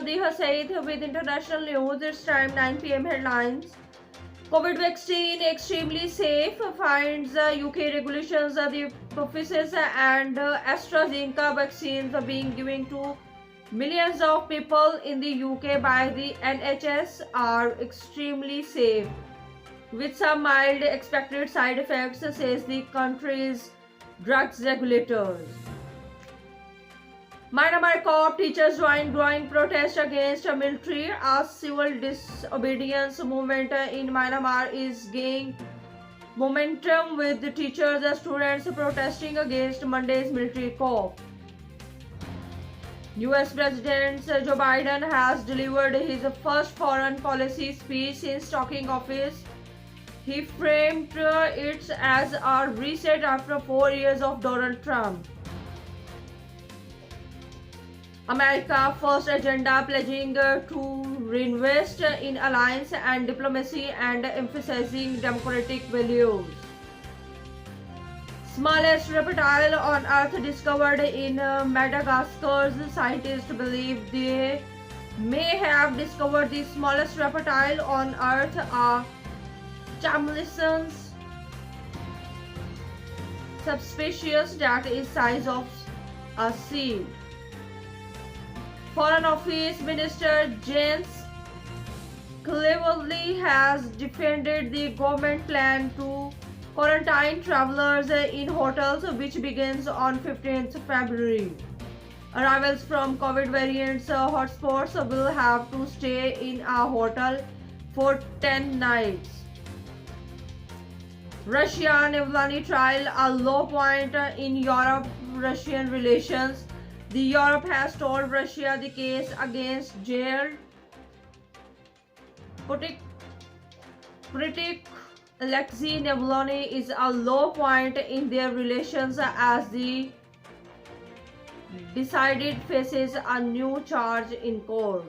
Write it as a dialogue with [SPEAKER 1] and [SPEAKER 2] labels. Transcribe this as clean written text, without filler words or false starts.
[SPEAKER 1] Sadiq Saeed with international news. It's time 9 p.m. headlines. COVID vaccine extremely safe, finds UK regulations. The Pfizer and AstraZeneca vaccines are being given to millions of people in the UK by the NHS are extremely safe, with some mild expected side effects, says the country's drugs regulators. Myanmar cop teachers join growing protest against military as civil disobedience movement in Myanmar is gaining momentum, with the teachers and students protesting against Monday's military coup. US President Joe Biden has delivered his first foreign policy speech since taking office. He framed it as a reset after 4 years of Donald Trump. America First agenda pledging to reinvest in alliance and diplomacy and emphasizing democratic values. Smallest reptile on Earth discovered in Madagascar. Scientists believe they may have discovered the smallest reptile on Earth, a chameleon subspecies that is size of a seed. Foreign Office Minister James Cleverly has defended the government plan to quarantine travelers in hotels, which begins on 15th February. Arrivals from COVID variants hotspots will have to stay in a hotel for 10 nights. Russia-Navalny trial, a low point in Europe-Russian relations. The Europe has told Russia the case against jailed critic Alexei Navalny is a low point in their relations, as the decided faces a new charge in court.